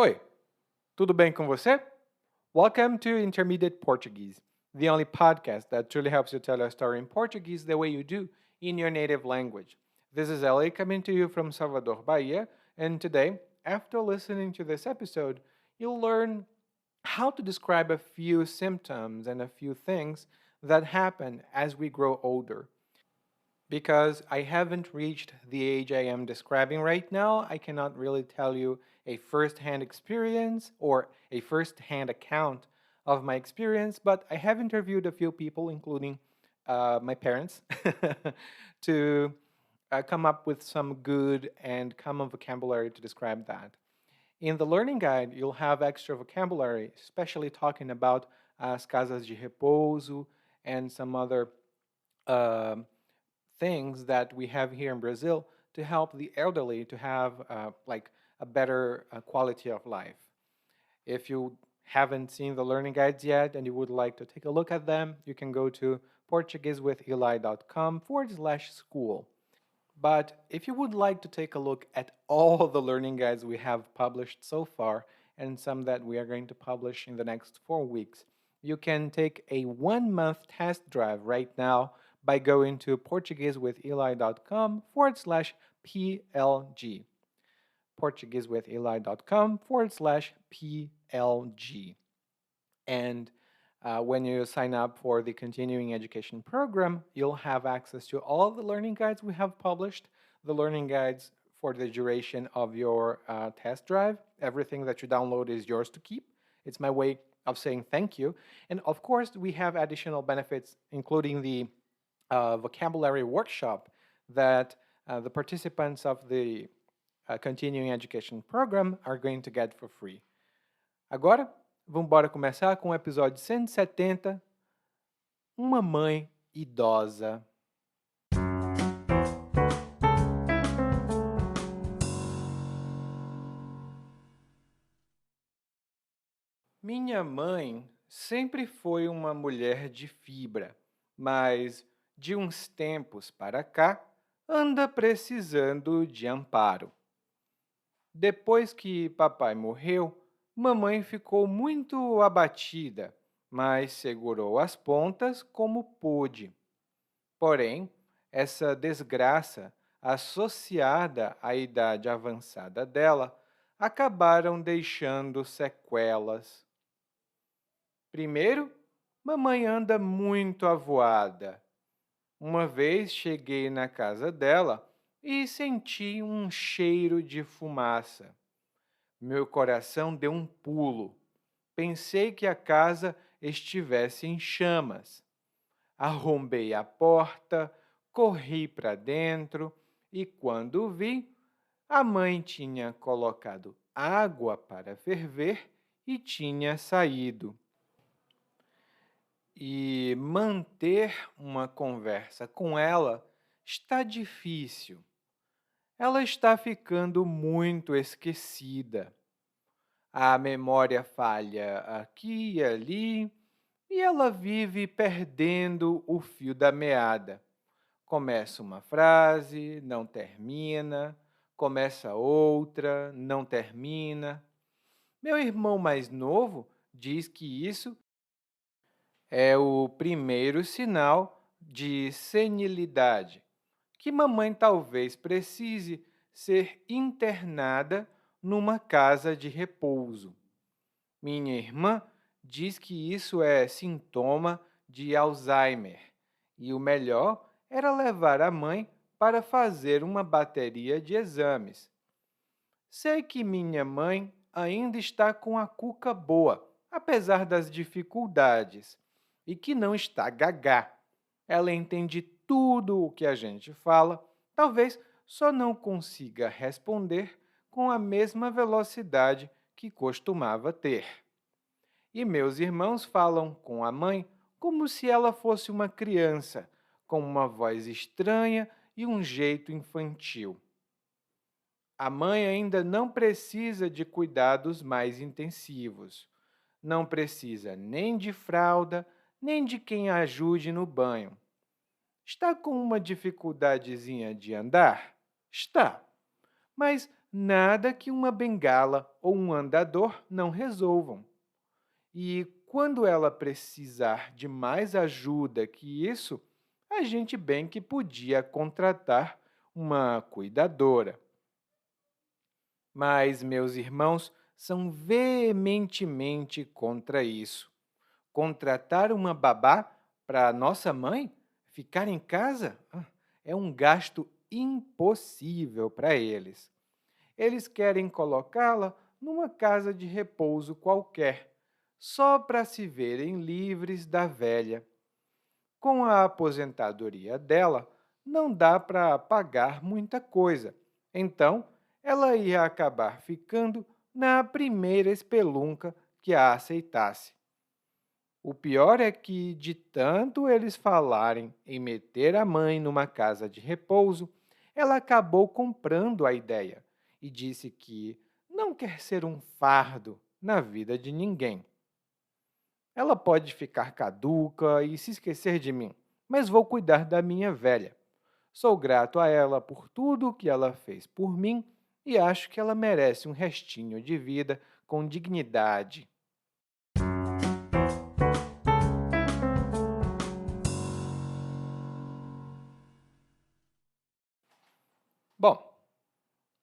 Oi, tudo bem com você? Welcome to Intermediate Portuguese, the only podcast that truly helps you tell a story in Portuguese the way you do in your native language. This is Ellie coming to you from Salvador, Bahia, and today, after listening to this episode, you'll learn how to describe a few symptoms and a few things that happen as we grow older. Because I haven't reached the age I am describing right now, I cannot really tell you a first hand experience or a first hand account of my experience, but I have interviewed a few people, including my parents, to come up with some good and common vocabulary to describe that. In the learning guide, you'll have extra vocabulary, especially talking about as casas de repouso and some other um things that we have here in Brazil to help the elderly to have like a better quality of life. If you haven't seen the learning guides yet and you would like to take a look at them, you can go to portuguesewitheli.com/school. But if you would like to take a look at all the learning guides we have published so far and some that we are going to publish in the next 4 weeks, you can take a 1 month test drive right now by going to portuguesewitheli.com/PLG. portuguesewitheli.com/PLG. And when you sign up for the continuing education program, you'll have access to all the learning guides we have published, the learning guides for the duration of your test drive. Everything that you download is yours to keep. It's my way of saying thank you. And of course, we have additional benefits, including the vocabulary workshop that the participants of the continuing education program are going to get for free. Agora, vamos embora começar com o episódio 170, Uma Mãe Idosa. Minha mãe sempre foi uma mulher de fibra, mas de uns tempos para cá anda precisando de amparo. Depois que papai morreu, mamãe ficou muito abatida, mas segurou as pontas como pôde. Porém, essa desgraça, associada à idade avançada dela, acabaram deixando sequelas. Primeiro, mamãe anda muito avoada. Uma vez cheguei na casa dela e senti um cheiro de fumaça. Meu coração deu um pulo. Pensei que a casa estivesse em chamas. Arrombei a porta, corri para dentro e, quando vi, a mãe tinha colocado água para ferver e tinha saído. E manter uma conversa com ela está difícil. Ela está ficando muito esquecida. A memória falha aqui e ali, e ela vive perdendo o fio da meada. Começa uma frase, não termina, começa outra, não termina. Meu irmão mais novo diz que isso é o primeiro sinal de senilidade, que mamãe talvez precise ser internada numa casa de repouso. Minha irmã diz que isso é sintoma de Alzheimer e o melhor era levar a mãe para fazer uma bateria de exames. Sei que minha mãe ainda está com a cuca boa, apesar das dificuldades, e que não está gagá. Ela entende tudo o que a gente fala, talvez só não consiga responder com a mesma velocidade que costumava ter. E meus irmãos falam com a mãe como se ela fosse uma criança, com uma voz estranha e um jeito infantil. A mãe ainda não precisa de cuidados mais intensivos. Não precisa nem de fralda, nem de quem a ajude no banho. Está com uma dificuldadezinha de andar? Está. Mas nada que uma bengala ou um andador não resolvam. E quando ela precisar de mais ajuda que isso, a gente bem que podia contratar uma cuidadora. Mas meus irmãos são veementemente contra isso. Contratar uma babá para nossa mãe ficar em casa é um gasto impossível para eles. Eles querem colocá-la numa casa de repouso qualquer, só para se verem livres da velha. Com a aposentadoria dela, não dá para pagar muita coisa. Então, ela ia acabar ficando na primeira espelunca que a aceitasse. O pior é que, de tanto eles falarem em meter a mãe numa casa de repouso, ela acabou comprando a ideia e disse que não quer ser um fardo na vida de ninguém. Ela pode ficar caduca e se esquecer de mim, mas vou cuidar da minha velha. Sou grato a ela por tudo o que ela fez por mim e acho que ela merece um restinho de vida com dignidade. Bom,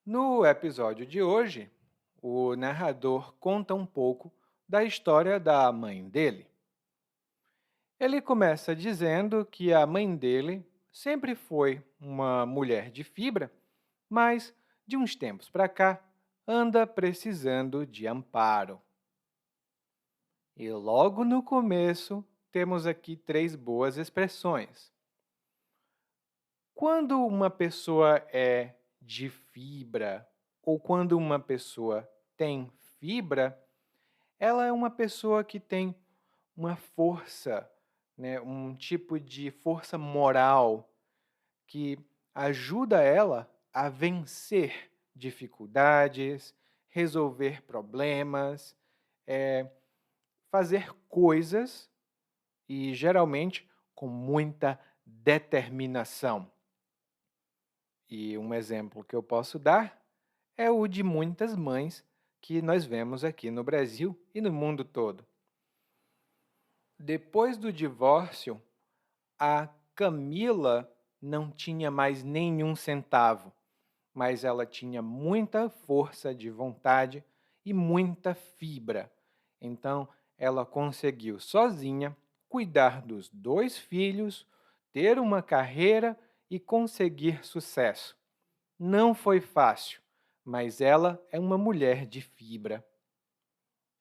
no episódio de hoje, o narrador conta um pouco da história da mãe dele. Ele começa dizendo que a mãe dele sempre foi uma mulher de fibra, mas de uns tempos para cá anda precisando de amparo. E logo no começo temos aqui três boas expressões. Quando uma pessoa é de fibra ou quando uma pessoa tem fibra, ela é uma pessoa que tem uma força, né, um tipo de força moral que ajuda ela a vencer dificuldades, resolver problemas, fazer coisas e geralmente com muita determinação. E um exemplo que eu posso dar é o de muitas mães que nós vemos aqui no Brasil e no mundo todo. Depois do divórcio, a Camila não tinha mais nenhum centavo, mas ela tinha muita força de vontade e muita fibra. Então, ela conseguiu sozinha cuidar dos dois filhos, ter uma carreira e conseguir sucesso. Não foi fácil, mas ela é uma mulher de fibra.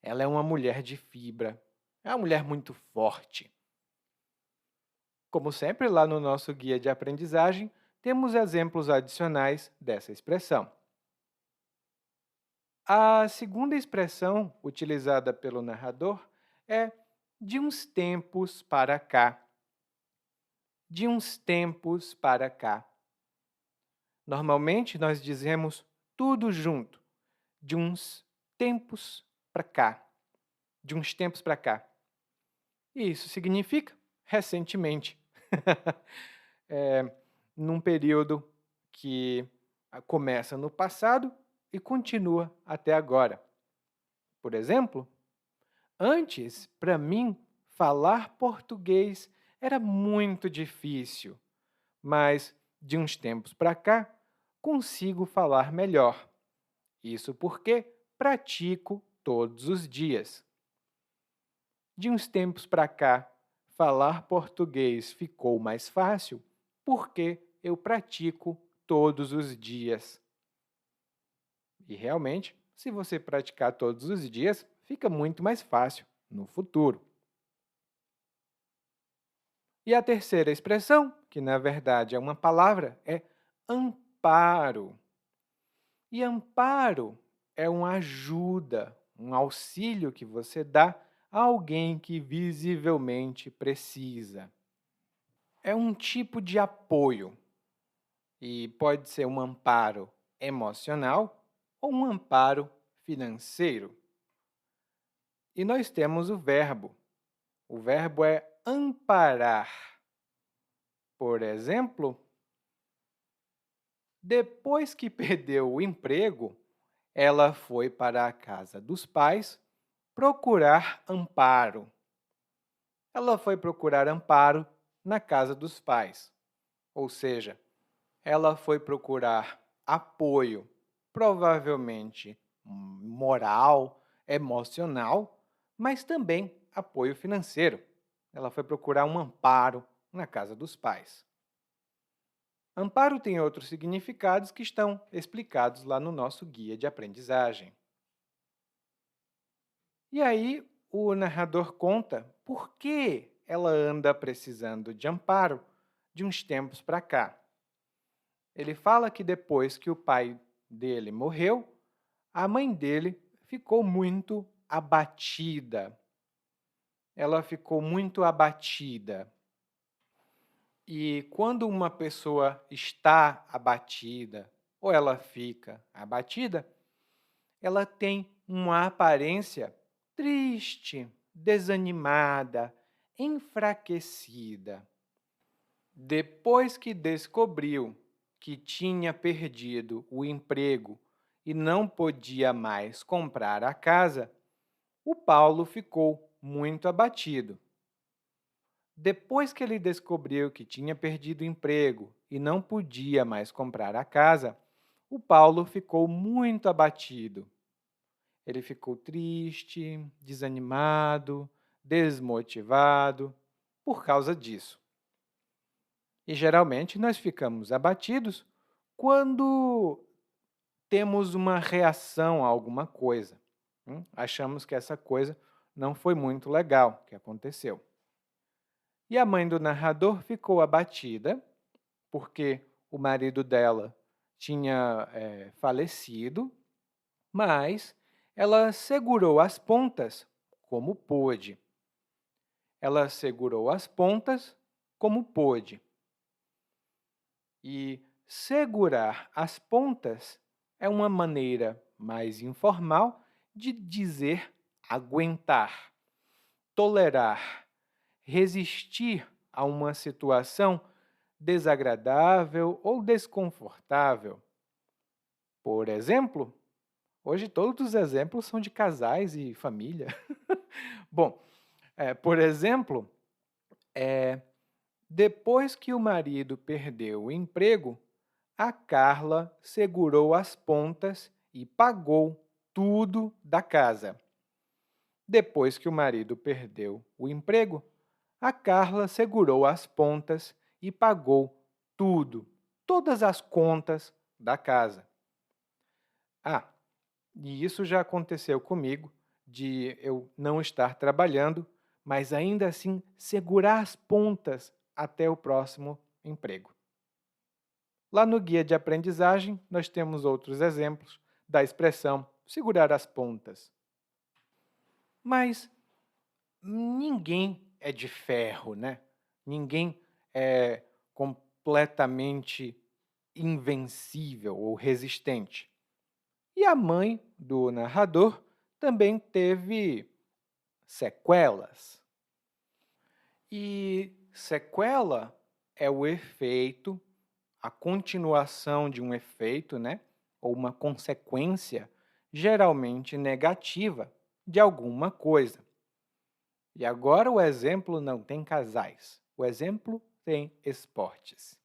Ela é uma mulher de fibra. É uma mulher muito forte. Como sempre, lá no nosso guia de aprendizagem, temos exemplos adicionais dessa expressão. A segunda expressão utilizada pelo narrador é de uns tempos para cá. De uns tempos para cá. Normalmente nós dizemos tudo junto. De uns tempos para cá. De uns tempos para cá. E isso significa recentemente. Num período que começa no passado e continua até agora. Por exemplo, antes, para mim, falar português era muito difícil, mas de uns tempos para cá consigo falar melhor. Isso porque pratico todos os dias. De uns tempos para cá, falar português ficou mais fácil porque eu pratico todos os dias. E realmente, se você praticar todos os dias, fica muito mais fácil no futuro. E a terceira expressão, que na verdade é uma palavra, é amparo. E amparo é uma ajuda, um auxílio que você dá a alguém que visivelmente precisa. É um tipo de apoio e pode ser um amparo emocional ou um amparo financeiro. E nós temos o verbo. O verbo é amparar. Por exemplo, depois que perdeu o emprego, ela foi para a casa dos pais procurar amparo. Ela foi procurar amparo na casa dos pais, ou seja, ela foi procurar apoio, provavelmente moral, emocional, mas também apoio financeiro. Ela foi procurar um amparo na casa dos pais. Amparo tem outros significados que estão explicados lá no nosso guia de aprendizagem. E aí, o narrador conta por que ela anda precisando de amparo de uns tempos para cá. Ele fala que depois que o pai dele morreu, a mãe dele ficou muito abatida. Ela ficou muito abatida. E quando uma pessoa está abatida ou ela fica abatida, ela tem uma aparência triste, desanimada, enfraquecida. Depois que descobriu que tinha perdido o emprego e não podia mais comprar a casa, o Paulo ficou muito abatido. Depois que ele descobriu que tinha perdido o emprego e não podia mais comprar a casa, o Paulo ficou muito abatido. Ele ficou triste, desanimado, desmotivado por causa disso. E geralmente nós ficamos abatidos quando temos uma reação a alguma coisa. Achamos que essa coisa não foi muito legal que aconteceu. E a mãe do narrador ficou abatida porque o marido dela tinha falecido, mas ela segurou as pontas como pôde. Ela segurou as pontas como pôde. E segurar as pontas é uma maneira mais informal de dizer aguentar, tolerar, resistir a uma situação desagradável ou desconfortável. Por exemplo, hoje todos os exemplos são de casais e família. Bom, por exemplo, depois que o marido perdeu o emprego, a Carla segurou as pontas e pagou tudo da casa. Depois que o marido perdeu o emprego, a Carla segurou as pontas e pagou tudo, todas as contas da casa. Ah, e isso já aconteceu comigo, de eu não estar trabalhando, mas ainda assim segurar as pontas até o próximo emprego. Lá no guia de aprendizagem, nós temos outros exemplos da expressão segurar as pontas. Mas ninguém é de ferro, né? Ninguém é completamente invencível ou resistente. E a mãe do narrador também teve sequelas. E sequela é o efeito, a continuação de um efeito, né? Ou uma consequência geralmente negativa de alguma coisa. E agora o exemplo não tem casais, o exemplo tem esportes.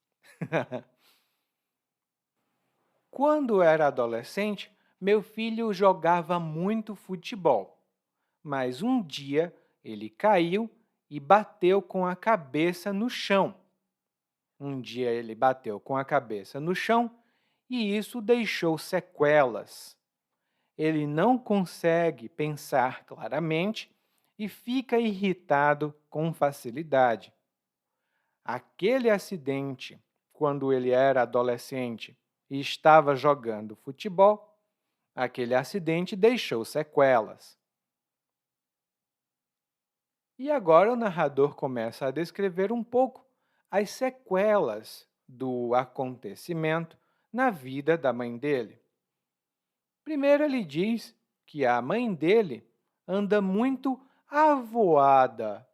Quando era adolescente, meu filho jogava muito futebol, mas um dia ele caiu e bateu com a cabeça no chão. Um dia ele bateu com a cabeça no chão e isso deixou sequelas. Ele não consegue pensar claramente e fica irritado com facilidade. Aquele acidente, quando ele era adolescente e estava jogando futebol, aquele acidente deixou sequelas. E agora o narrador começa a descrever um pouco as sequelas do acontecimento na vida da mãe dele. Primeiro, ele diz que a mãe dele anda muito avoada.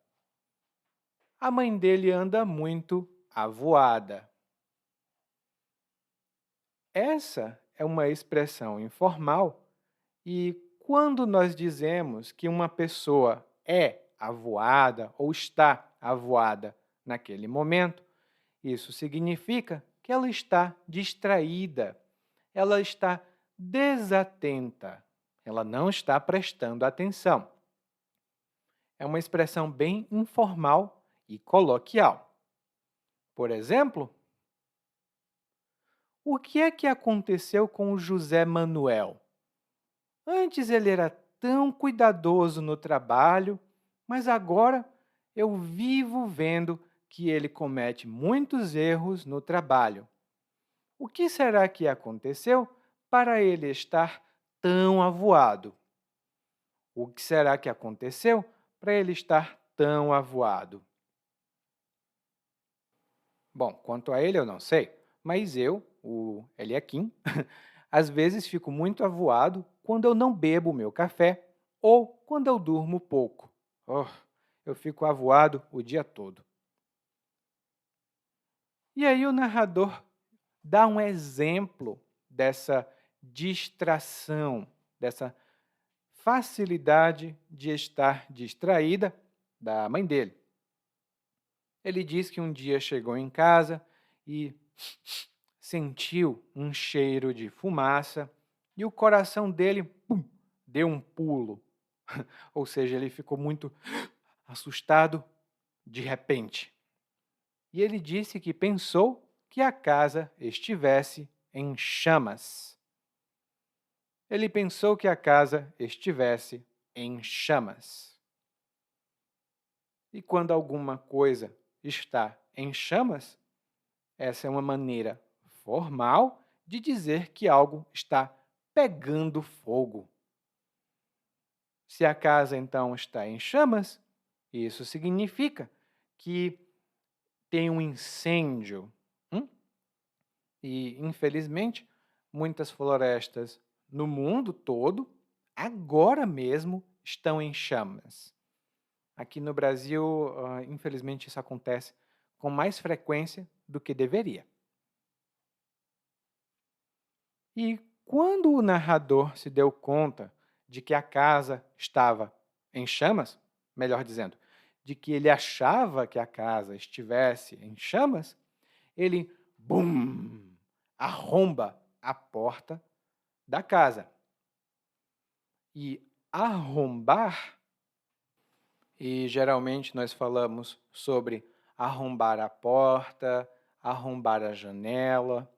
A mãe dele anda muito avoada. Essa é uma expressão informal E quando nós dizemos que uma pessoa é avoada ou está avoada naquele momento, isso significa que ela está distraída, ela está desatenta, ela não está prestando atenção. É uma expressão bem informal e coloquial. Por exemplo, o que é que aconteceu com o José Manuel? Antes ele era tão cuidadoso no trabalho, mas agora eu vivo vendo que ele comete muitos erros no trabalho. O que será que aconteceu para ele estar tão avoado? O que será que aconteceu para ele estar tão avoado? Bom, quanto a ele eu não sei, mas eu, o Eliakim, às vezes fico muito avoado quando eu não bebo meu café ou quando eu durmo pouco. Oh, eu fico avoado o dia todo. E aí o narrador dá um exemplo dessa distração, dessa facilidade de estar distraída da mãe dele. Ele diz que um dia chegou em casa e sentiu um cheiro de fumaça e o coração dele deu um pulo. Ou seja, ele ficou muito assustado de repente. E ele disse que pensou que a casa estivesse em chamas. Ele pensou que a casa estivesse em chamas. E quando alguma coisa está em chamas, essa é uma maneira formal de dizer que algo está pegando fogo. Se a casa então está em chamas, isso significa que tem um incêndio. E, infelizmente, muitas florestas no mundo todo, agora mesmo, estão em chamas. Aqui no Brasil, infelizmente, isso acontece com mais frequência do que deveria. E quando o narrador se deu conta de que a casa estava em chamas, melhor dizendo, de que ele achava que a casa estivesse em chamas, ele, bum, arromba a porta da casa. E arrombar, e geralmente nós falamos sobre arrombar a porta, arrombar a janela.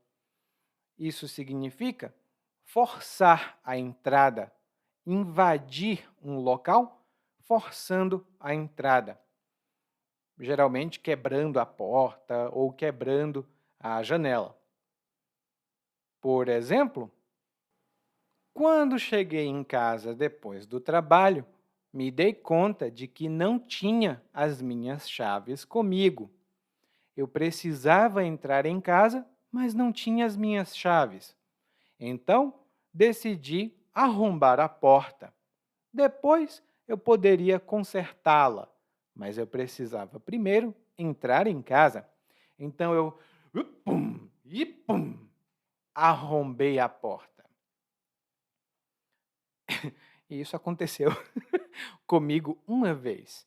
Isso significa forçar a entrada, invadir um local, forçando a entrada. Geralmente quebrando a porta ou quebrando a janela. Por exemplo, quando cheguei em casa depois do trabalho, me dei conta de que não tinha as minhas chaves comigo. Eu precisava entrar em casa, mas não tinha as minhas chaves. Então, decidi arrombar a porta. Depois, eu poderia consertá-la, mas eu precisava primeiro entrar em casa. Então, eu pum, arrombei a porta. E isso aconteceu comigo uma vez.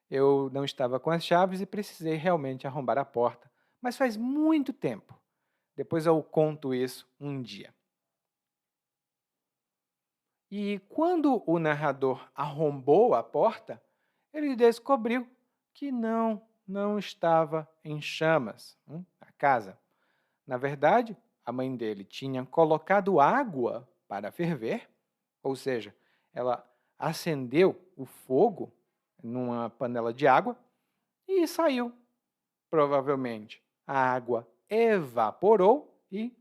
Eu não estava com as chaves e precisei realmente arrombar a porta, mas faz muito tempo. Depois eu conto isso um dia. E quando o narrador arrombou a porta, ele descobriu que não estava em chamas a casa. Na verdade, a mãe dele tinha colocado água para ferver, ou seja, ela acendeu o fogo numa panela de água e saiu. Provavelmente a água evaporou e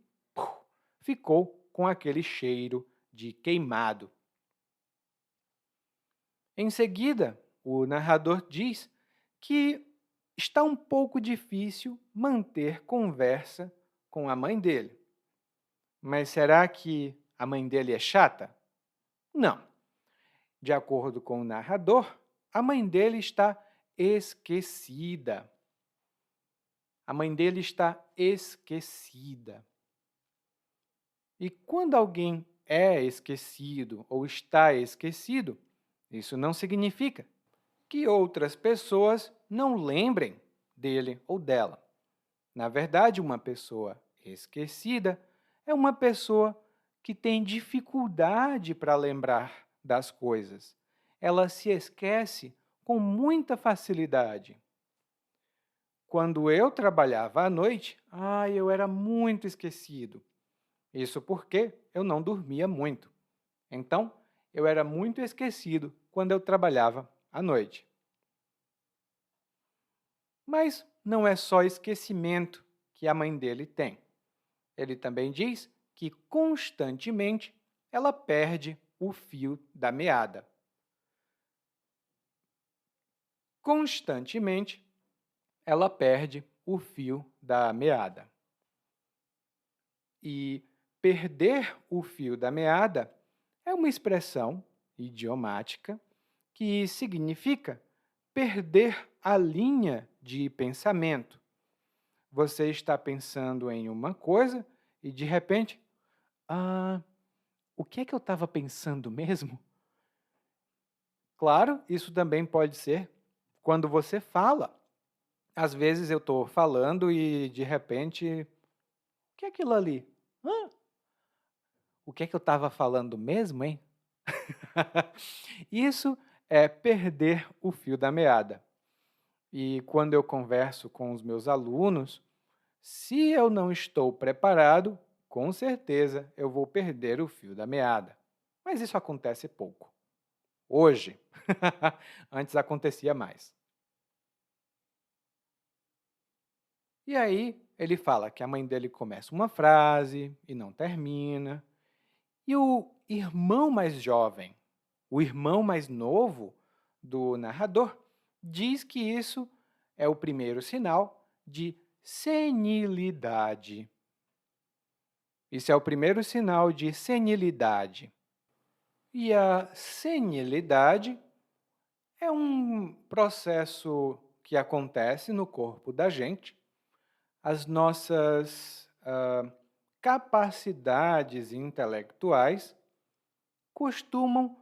ficou com aquele cheiro de queimado. Em seguida, o narrador diz que está um pouco difícil manter conversa com a mãe dele. Mas será que a mãe dele é chata? Não. De acordo com o narrador, a mãe dele está esquecida. A mãe dele está esquecida. E quando alguém é esquecido ou está esquecido, isso não significa que outras pessoas não lembrem dele ou dela. Na verdade, uma pessoa esquecida é uma pessoa que tem dificuldade para lembrar das coisas. Ela se esquece com muita facilidade. Quando eu trabalhava à noite, eu era muito esquecido. Isso porque eu não dormia muito. Então, eu era muito esquecido quando eu trabalhava à noite. Mas não é só esquecimento que a mãe dele tem. Ele também diz que constantemente ela perde o fio da meada. Constantemente ela perde o fio da meada. E perder o fio da meada é uma expressão idiomática que significa perder a linha de pensamento. Você está pensando em uma coisa e, de repente, ah, o que é que eu estava pensando mesmo? Claro, isso também pode ser quando você fala. Às vezes eu estou falando e, de repente, o que é aquilo ali? Hã? O que é que eu estava falando mesmo, hein? Isso é perder o fio da meada. E quando eu converso com os meus alunos, se eu não estou preparado, com certeza eu vou perder o fio da meada. Mas isso acontece pouco. Hoje, antes acontecia mais. E aí ele fala que a mãe dele começa uma frase e não termina. E o irmão mais jovem, o irmão mais novo do narrador, diz que isso é o primeiro sinal de senilidade. Isso é o primeiro sinal de senilidade. E a senilidade é um processo que acontece no corpo da gente. As nossas capacidades intelectuais costumam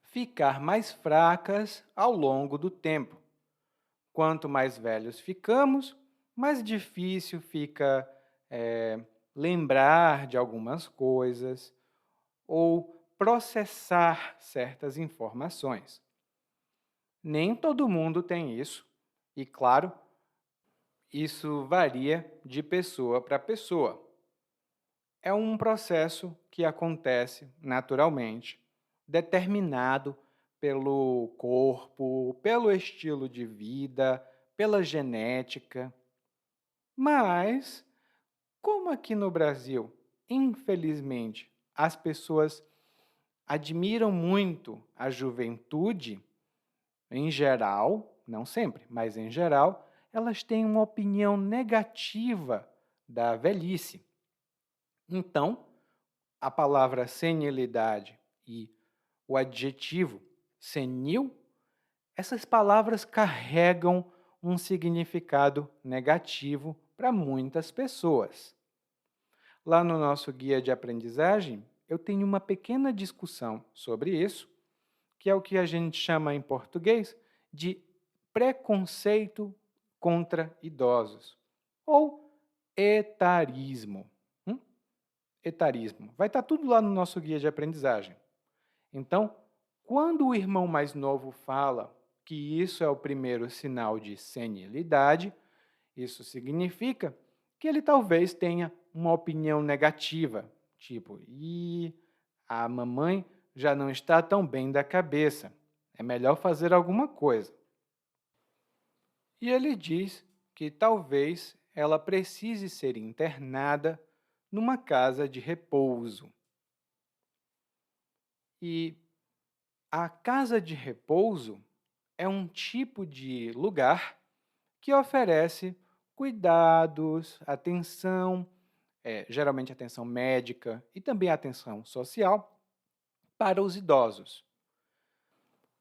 ficar mais fracas ao longo do tempo. Quanto mais velhos ficamos, mais difícil fica lembrar de algumas coisas ou processar certas informações. Nem todo mundo tem isso, e claro, isso varia de pessoa para pessoa. É um processo que acontece naturalmente, determinado pelo corpo, pelo estilo de vida, pela genética. Mas, como aqui no Brasil, infelizmente, as pessoas admiram muito a juventude, em geral, não sempre, mas em geral, elas têm uma opinião negativa da velhice. Então, a palavra senilidade e o adjetivo senil, essas palavras carregam um significado negativo para muitas pessoas. Lá no nosso guia de aprendizagem, eu tenho uma pequena discussão sobre isso, que é o que a gente chama em português de preconceito contra idosos, ou etarismo. Etarismo. Vai estar tudo lá no nosso guia de aprendizagem. Então, quando o irmão mais novo fala que isso é o primeiro sinal de senilidade, isso significa que ele talvez tenha uma opinião negativa, tipo, a mamãe já não está tão bem da cabeça, é melhor fazer alguma coisa. E ele diz que talvez ela precise ser internada numa casa de repouso. E a casa de repouso é um tipo de lugar que oferece cuidados, atenção, geralmente atenção médica e também atenção social para os idosos.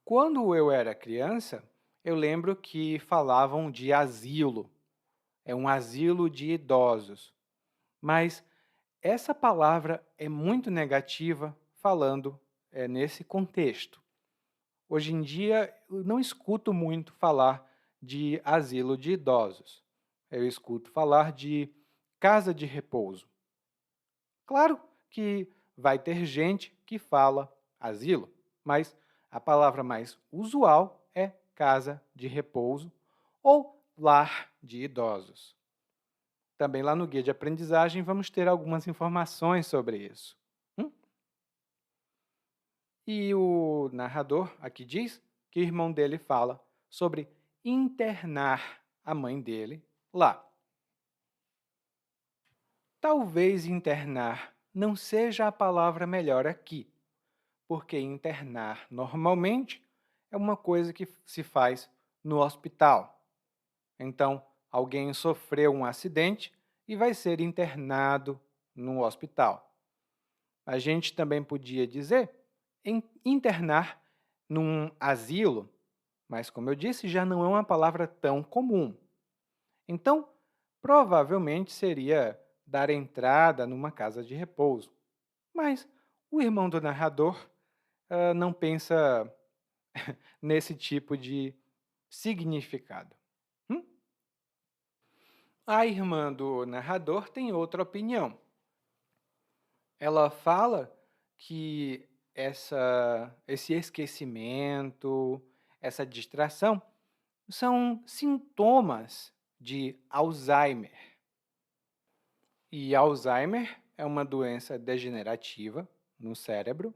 Quando eu era criança, eu lembro que falavam de asilo, é um asilo de idosos, mas Essa palavra é muito negativa falando nesse contexto. Hoje em dia, eu não escuto muito falar de asilo de idosos. Eu escuto falar de casa de repouso. Claro que vai ter gente que fala asilo, mas a palavra mais usual é casa de repouso ou lar de idosos. Também lá no guia de aprendizagem vamos ter algumas informações sobre isso. Hum? E o narrador aqui diz que o irmão dele fala sobre internar a mãe dele lá. Talvez internar não seja a palavra melhor aqui, porque internar normalmente é uma coisa que se faz no hospital. Então, alguém sofreu um acidente e vai ser internado no hospital. A gente também podia dizer internar num asilo, mas, como eu disse, já não é uma palavra tão comum. Então, provavelmente seria dar entrada numa casa de repouso. Mas o irmão do narrador não pensa nesse tipo de significado. Hum? A irmã do narrador tem outra opinião. Ela fala que esse esquecimento, essa distração, são sintomas de Alzheimer. E Alzheimer é uma doença degenerativa no cérebro.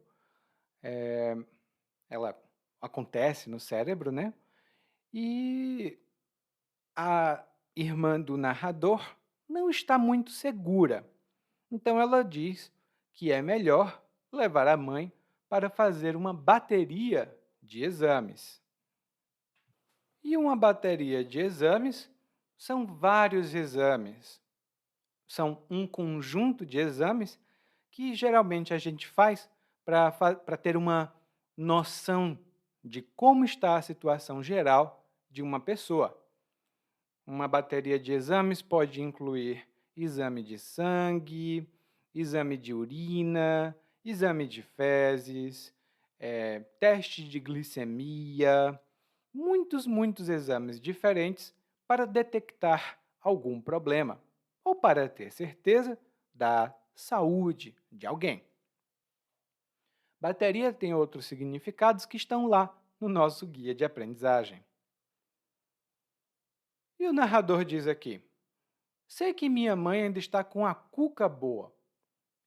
Ela acontece no cérebro, né? E a irmã do narrador não está muito segura. Então ela diz que é melhor levar a mãe para fazer uma bateria de exames. E uma bateria de exames são vários exames. São um conjunto de exames que geralmente a gente faz para ter uma noção de como está a situação geral de uma pessoa. Uma bateria de exames pode incluir exame de sangue, exame de urina, exame de fezes, teste de glicemia, muitos exames diferentes para detectar algum problema ou para ter certeza da saúde de alguém. Bateria tem outros significados que estão lá no nosso guia de aprendizagem. E o narrador diz aqui: sei que minha mãe ainda está com a cuca boa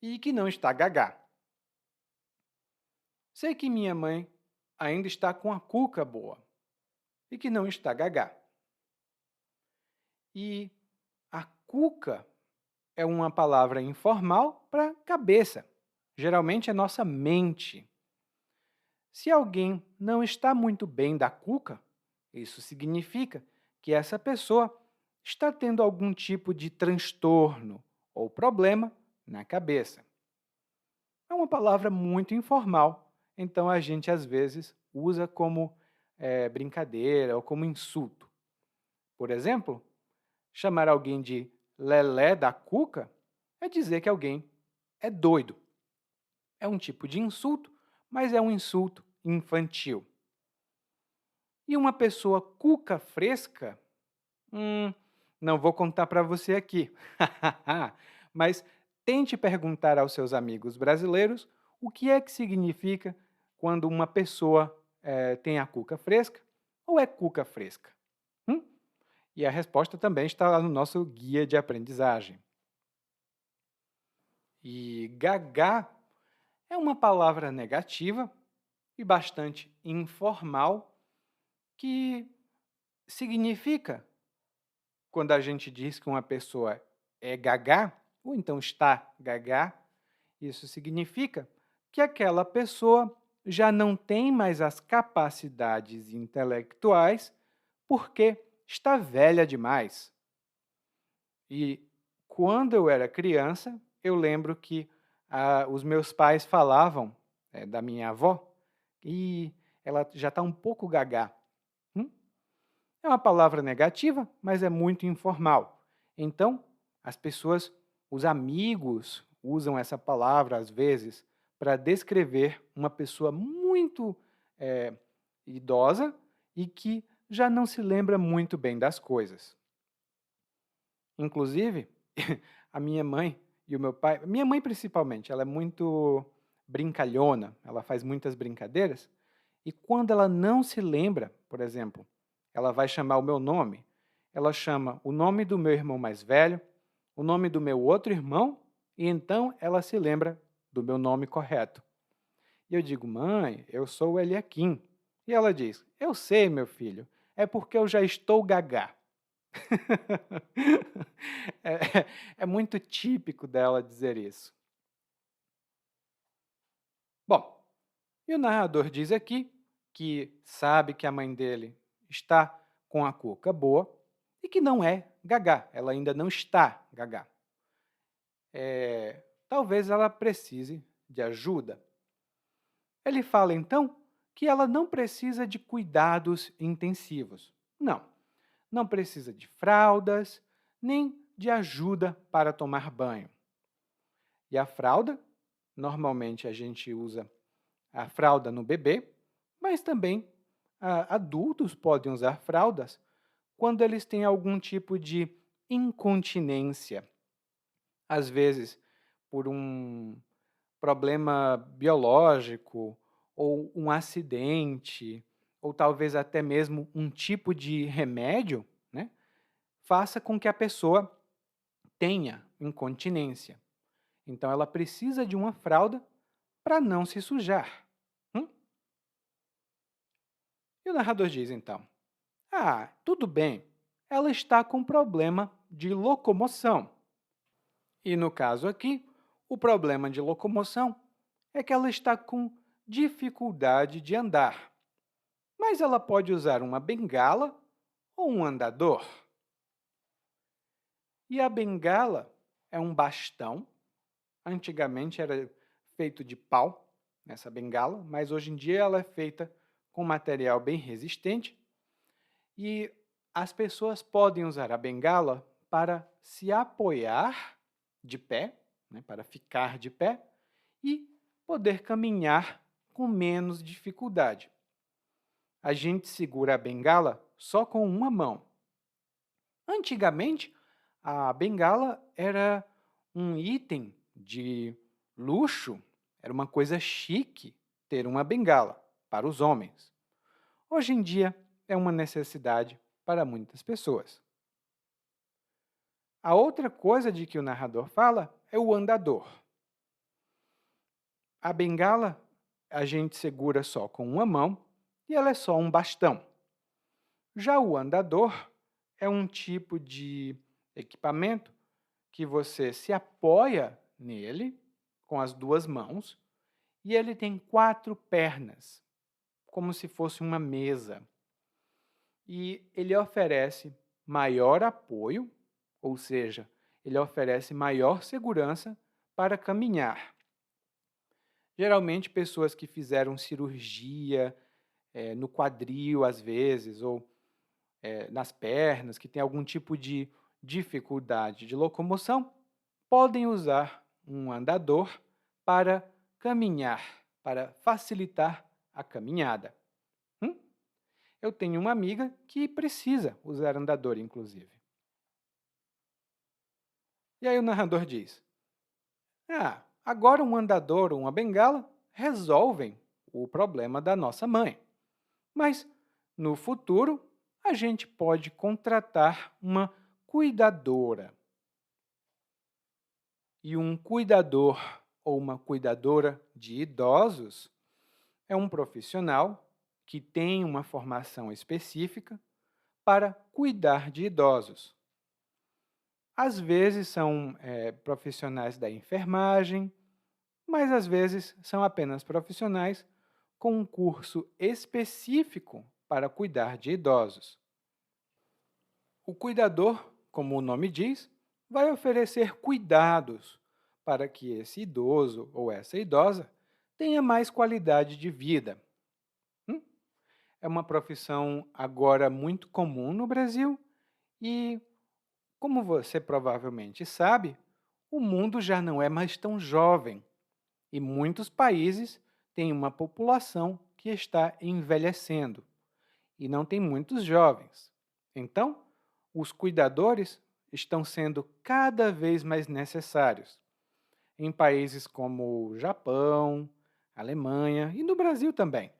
e que não está gagá. Sei que minha mãe ainda está com a cuca boa e que não está gagá. E a cuca é uma palavra informal para cabeça. Geralmente é nossa mente. Se alguém não está muito bem da cuca, isso significa que essa pessoa está tendo algum tipo de transtorno ou problema na cabeça. É uma palavra muito informal, então a gente às vezes usa como brincadeira ou como insulto. Por exemplo, chamar alguém de lelé da cuca é dizer que alguém é doido. É um tipo de insulto, mas é um insulto infantil. E uma pessoa cuca fresca? Não vou contar para você aqui. Mas tente perguntar aos seus amigos brasileiros o que é que significa quando uma pessoa tem a cuca fresca ou é cuca fresca. Hum? E a resposta também está lá no nosso guia de aprendizagem. E gagá é uma palavra negativa e bastante informal que significa, quando a gente diz que uma pessoa é gagá, ou então está gagá, isso significa que aquela pessoa já não tem mais as capacidades intelectuais porque está velha demais. E quando eu era criança, eu lembro que os meus pais falavam da minha avó e ela já está um pouco gagá. Hum? É uma palavra negativa, mas é muito informal. Então, as pessoas, os amigos, usam essa palavra, às vezes, para descrever uma pessoa muito eh, idosa e que já não se lembra muito bem das coisas. Inclusive, a minha mãe e o meu pai, minha mãe principalmente, ela é muito brincalhona, ela faz muitas brincadeiras, e quando ela não se lembra, por exemplo, ela vai chamar o meu nome, ela chama o nome do meu irmão mais velho, o nome do meu outro irmão, e então ela se lembra do meu nome correto. E eu digo, mãe, eu sou o Eliakim. E ela diz, eu sei, meu filho, é porque eu já estou gagá. É, é muito típico dela dizer isso. Bom, e o narrador diz aqui que sabe que a mãe dele está com a cuca boa e que não é gagá, ela ainda não está gagá. Talvez ela precise de ajuda. Ele fala então que ela não precisa de cuidados intensivos. Não, não precisa de fraldas, nem de ajuda para tomar banho. E a fralda, normalmente a gente usa a fralda no bebê, mas também adultos podem usar fraldas quando eles têm algum tipo de incontinência. Às vezes, por um problema biológico, ou um acidente, ou talvez até mesmo um tipo de remédio, né, faça com que a pessoa tenha incontinência. Então, ela precisa de uma fralda para não se sujar. Hum? E o narrador diz então: ah, tudo bem, ela está com problema de locomoção. E no caso aqui, o problema de locomoção é que ela está com dificuldade de andar. Mas ela pode usar uma bengala ou um andador. E a bengala é um bastão. Antigamente era feito de pau, essa bengala, mas hoje em dia ela é feita com material bem resistente. E as pessoas podem usar a bengala para se apoiar de pé, né, para ficar de pé, e poder caminhar com menos dificuldade. A gente segura a bengala só com uma mão. Antigamente, a bengala era um item de luxo, era uma coisa chique ter uma bengala para os homens. Hoje em dia, é uma necessidade para muitas pessoas. A outra coisa de que o narrador fala é o andador. A bengala a gente segura só com uma mão e ela é só um bastão. Já o andador é um tipo de equipamento que você se apoia nele com as duas mãos e ele tem 4 pernas, como se fosse uma mesa. E ele oferece maior apoio, ou seja, ele oferece maior segurança para caminhar. Geralmente, pessoas que fizeram cirurgia no quadril, às vezes, ou nas pernas, que têm algum tipo de dificuldade de locomoção, podem usar um andador para caminhar, para facilitar a caminhada. Hum? Eu tenho uma amiga que precisa usar andador, inclusive. E aí o narrador diz: ah, agora um andador ou uma bengala resolvem o problema da nossa mãe. Mas no futuro a gente pode contratar uma cuidadora. E um cuidador ou uma cuidadora de idosos é um profissional que tem uma formação específica para cuidar de idosos. Às vezes são profissionais da enfermagem, mas às vezes são apenas profissionais com um curso específico para cuidar de idosos. O cuidador, como o nome diz, vai oferecer cuidados para que esse idoso ou essa idosa tenha mais qualidade de vida. É uma profissão agora muito comum no Brasil e, como você provavelmente sabe, o mundo já não é mais tão jovem e muitos países têm uma população que está envelhecendo e não tem muitos jovens. Então, os cuidadores estão sendo cada vez mais necessários em países como o Japão, Alemanha e no Brasil também.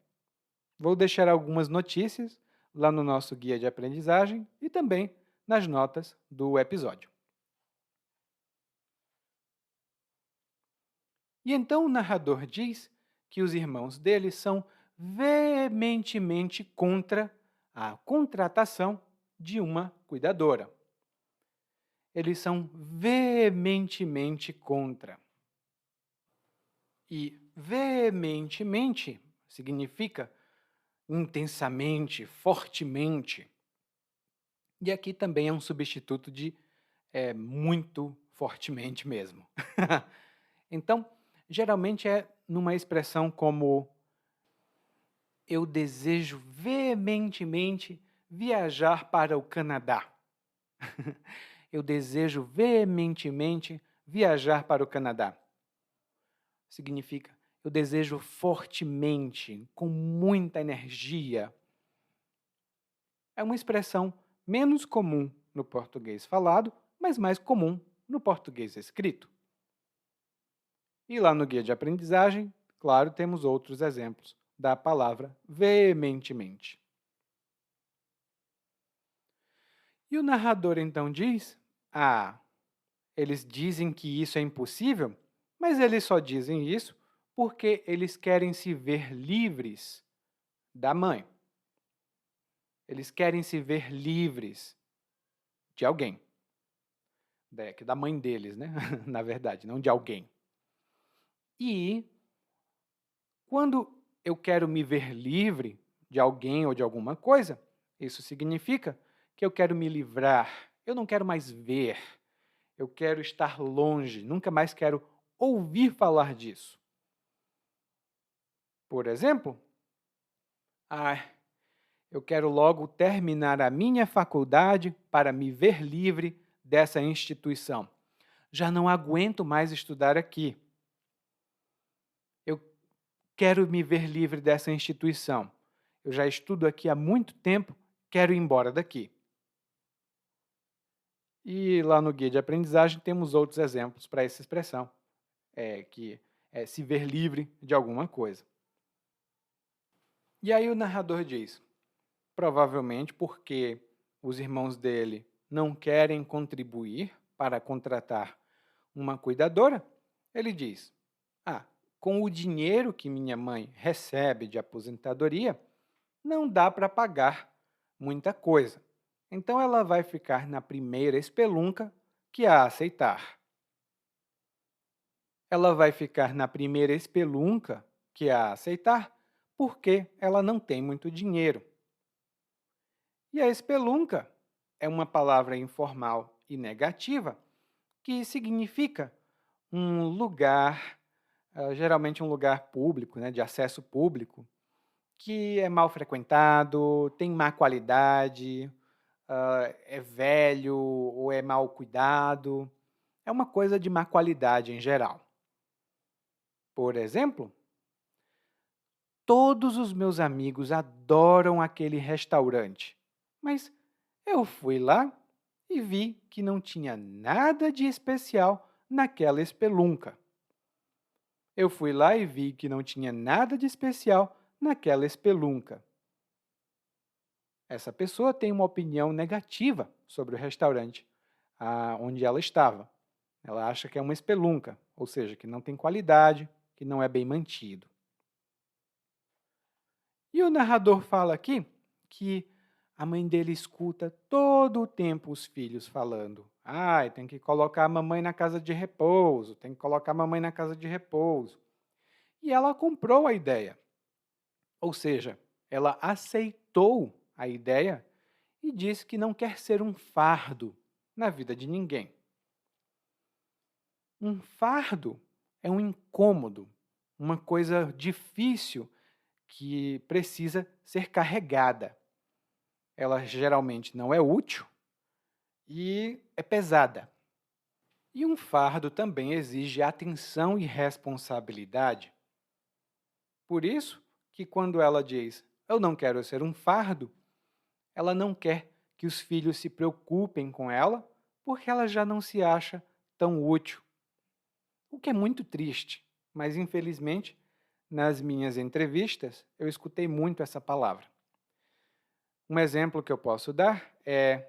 Vou deixar algumas notícias lá no nosso guia de aprendizagem e também nas notas do episódio. E então o narrador diz que os irmãos dele são veementemente contra a contratação de uma cuidadora. Eles são veementemente contra. E veementemente significa intensamente, fortemente. E aqui também é um substituto de muito fortemente mesmo. Então, geralmente é numa expressão como eu desejo veementemente viajar para o Canadá. Eu desejo veementemente viajar para o Canadá. Significa eu desejo fortemente, com muita energia. É uma expressão menos comum no português falado, mas mais comum no português escrito. E lá no guia de aprendizagem, claro, temos outros exemplos da palavra veementemente. E o narrador então diz: Ah, eles dizem que isso é impossível, mas eles só dizem isso porque eles querem se ver livres da mãe. Eles querem se ver livres de alguém. Da mãe deles, né? Na verdade, não de alguém. E quando eu quero me ver livre de alguém ou de alguma coisa, isso significa que eu quero me livrar, eu não quero mais ver, eu quero estar longe, nunca mais quero ouvir falar disso. Por exemplo, eu quero logo terminar a minha faculdade para me ver livre dessa instituição. Já não aguento mais estudar aqui. Eu quero me ver livre dessa instituição. Eu já estudo aqui há muito tempo, quero ir embora daqui. E lá no guia de aprendizagem temos outros exemplos para essa expressão, que é se ver livre de alguma coisa. E aí o narrador diz, provavelmente porque os irmãos dele não querem contribuir para contratar uma cuidadora, ele diz, com o dinheiro que minha mãe recebe de aposentadoria, não dá para pagar muita coisa. Então ela vai ficar na primeira espelunca que a aceitar. Ela vai ficar na primeira espelunca que a aceitar porque ela não tem muito dinheiro. E a espelunca é uma palavra informal e negativa que significa um lugar, geralmente um lugar público, de acesso público, que é mal frequentado, tem má qualidade, é velho ou é mal cuidado. É uma coisa de má qualidade em geral. Por exemplo, todos os meus amigos adoram aquele restaurante, mas eu fui lá e vi que não tinha nada de especial naquela espelunca. Eu fui lá e vi que não tinha nada de especial naquela espelunca. Essa pessoa tem uma opinião negativa sobre o restaurante onde ela estava. Ela acha que é uma espelunca, ou seja, que não tem qualidade, que não é bem mantido. E o narrador fala aqui que a mãe dele escuta todo o tempo os filhos falando. Tem que colocar a mamãe na casa de repouso, tem que colocar a mamãe na casa de repouso. E ela comprou a ideia. Ou seja, ela aceitou a ideia e disse que não quer ser um fardo na vida de ninguém. Um fardo é um incômodo, uma coisa difícil que precisa ser carregada. Ela geralmente não é útil e é pesada. E um fardo também exige atenção e responsabilidade. Por isso que quando ela diz, eu não quero ser um fardo, ela não quer que os filhos se preocupem com ela, porque ela já não se acha tão útil. O que é muito triste, mas infelizmente, nas minhas entrevistas, eu escutei muito essa palavra. Um exemplo que eu posso dar é: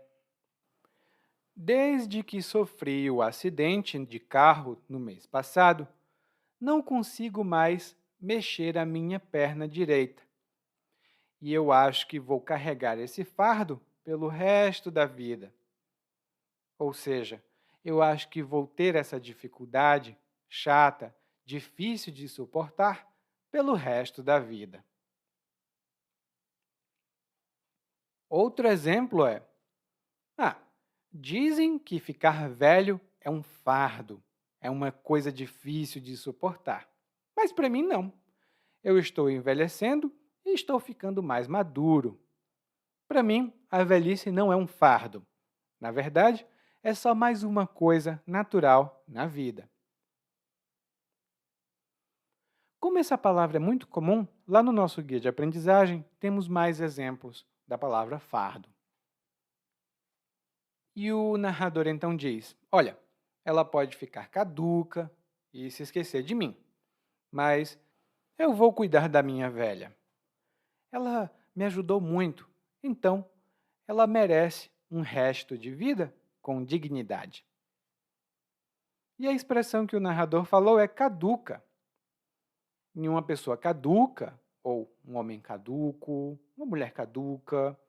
desde que sofri o acidente de carro no mês passado, não consigo mais mexer a minha perna direita. E eu acho que vou carregar esse fardo pelo resto da vida. Ou seja, eu acho que vou ter essa dificuldade chata, difícil de suportar pelo resto da vida. Outro exemplo é: ah, dizem que ficar velho é um fardo, é uma coisa difícil de suportar. Mas para mim não. Eu estou envelhecendo e estou ficando mais maduro. Para mim, a velhice não é um fardo. Na verdade, é só mais uma coisa natural na vida. Como essa palavra é muito comum, lá no nosso guia de aprendizagem temos mais exemplos da palavra fardo. E o narrador então diz: olha, ela pode ficar caduca e se esquecer de mim, mas eu vou cuidar da minha velha. Ela me ajudou muito, então ela merece um resto de vida com dignidade. E a expressão que o narrador falou é caduca. Em uma pessoa caduca, ou um homem caduco, uma mulher caduca,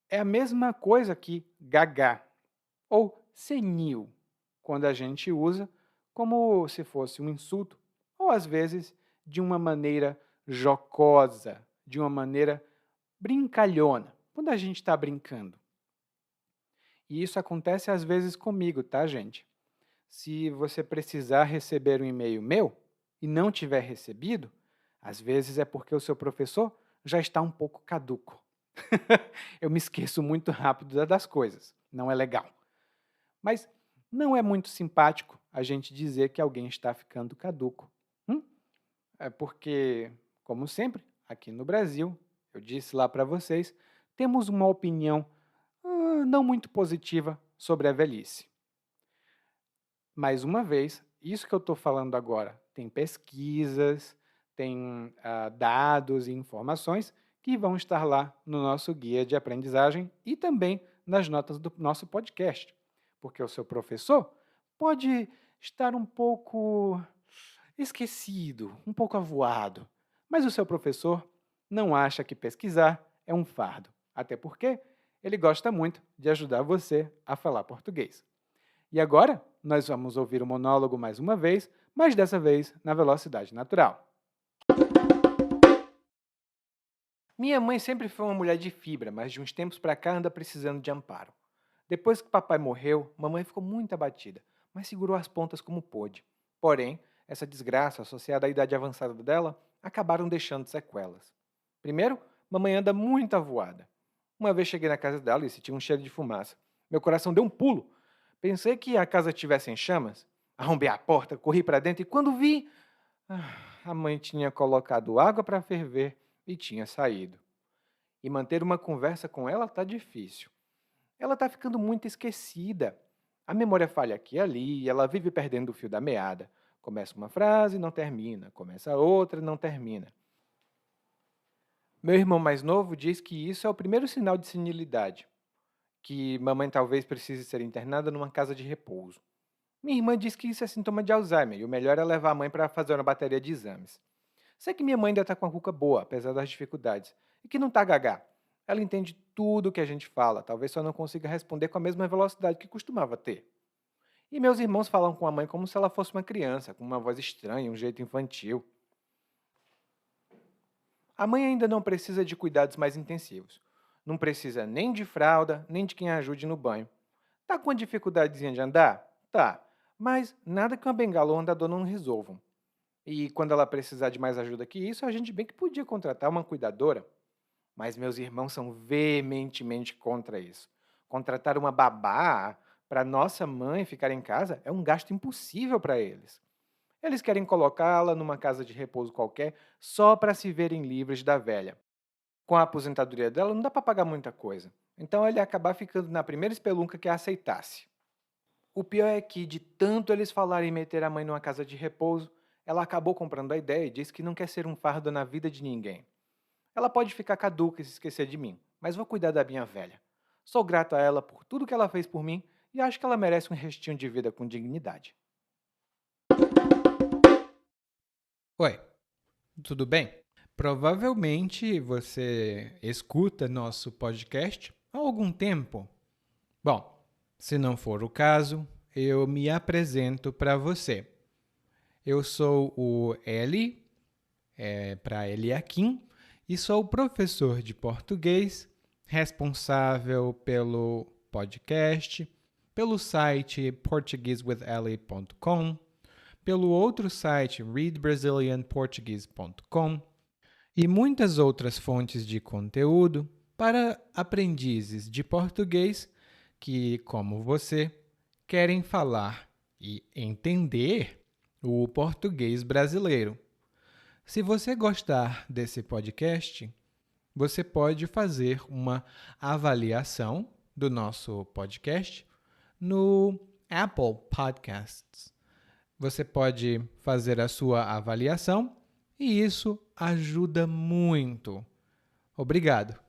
é a mesma coisa que gagá, ou senil, quando a gente usa como se fosse um insulto, ou às vezes de uma maneira jocosa, de uma maneira brincalhona, quando a gente está brincando. E isso acontece às vezes comigo, tá, gente? Se você precisar receber um e-mail meu e não tiver recebido, às vezes é porque o seu professor já está um pouco caduco. Eu me esqueço muito rápido das coisas, não é legal. Mas não é muito simpático a gente dizer que alguém está ficando caduco. É porque, como sempre, aqui no Brasil, eu disse lá para vocês, temos uma opinião não muito positiva sobre a velhice. Mais uma vez, isso que eu estou falando agora tem pesquisas, tem dados e informações que vão estar lá no nosso guia de aprendizagem e também nas notas do nosso podcast, porque o seu professor pode estar um pouco esquecido, um pouco avoado, mas o seu professor não acha que pesquisar é um fardo, até porque ele gosta muito de ajudar você a falar português. E agora, nós vamos ouvir o monólogo mais uma vez, mas dessa vez na velocidade natural. Minha mãe sempre foi uma mulher de fibra, mas de uns tempos para cá anda precisando de amparo. Depois que papai morreu, mamãe ficou muito abatida, mas segurou as pontas como pôde. Porém, essa desgraça associada à idade avançada dela acabaram deixando sequelas. Primeiro, mamãe anda muito avoada. Uma vez cheguei na casa dela e senti um cheiro de fumaça. Meu coração deu um pulo. Pensei que a casa estivesse em chamas. Arrombei a porta, corri para dentro e quando vi, a mãe tinha colocado água para ferver e tinha saído. E manter uma conversa com ela está difícil. Ela está ficando muito esquecida. A memória falha aqui e ali, e ela vive perdendo o fio da meada. Começa uma frase e não termina, começa outra e não termina. Meu irmão mais novo diz que isso é o primeiro sinal de senilidade, que mamãe talvez precise ser internada numa casa de repouso. Minha irmã diz que isso é sintoma de Alzheimer e o melhor é levar a mãe para fazer uma bateria de exames. Sei que minha mãe ainda está com a cuca boa, apesar das dificuldades, e que não está gagá. Ela entende tudo o que a gente fala, talvez só não consiga responder com a mesma velocidade que costumava ter. E meus irmãos falam com a mãe como se ela fosse uma criança, com uma voz estranha, um jeito infantil. A mãe ainda não precisa de cuidados mais intensivos. Não precisa nem de fralda, nem de quem a ajude no banho. Tá com uma dificuldadezinha de andar? Tá, mas nada que uma bengala ou um andador não resolvam. E quando ela precisar de mais ajuda que isso, a gente bem que podia contratar uma cuidadora. Mas meus irmãos são veementemente contra isso. Contratar uma babá Para nossa mãe ficar em casa é um gasto impossível para eles. Eles querem colocá-la numa casa de repouso qualquer só para se verem livres da velha. Com a aposentadoria dela, não dá para pagar muita coisa. Então ele ia acabar ficando na primeira espelunca que a aceitasse. O pior é que, de tanto eles falarem em meter a mãe numa casa de repouso, ela acabou comprando a ideia e disse que não quer ser um fardo na vida de ninguém. Ela pode ficar caduca e se esquecer de mim, mas vou cuidar da minha velha. Sou grato a ela por tudo que ela fez por mim e acho que ela merece um restinho de vida com dignidade. Oi, tudo bem? Provavelmente você escuta nosso podcast há algum tempo. Bom, se não for o caso, eu me apresento para você. Eu sou o Eli, para Eliakim, e sou professor de português, responsável pelo podcast, pelo site portuguesewitheli.com, pelo outro site readbrazilianportuguese.com e muitas outras fontes de conteúdo para aprendizes de português que, como você, querem falar e entender o português brasileiro. Se você gostar desse podcast, você pode fazer uma avaliação do nosso podcast no Apple Podcasts. Você pode fazer a sua avaliação e isso ajuda muito. Obrigado.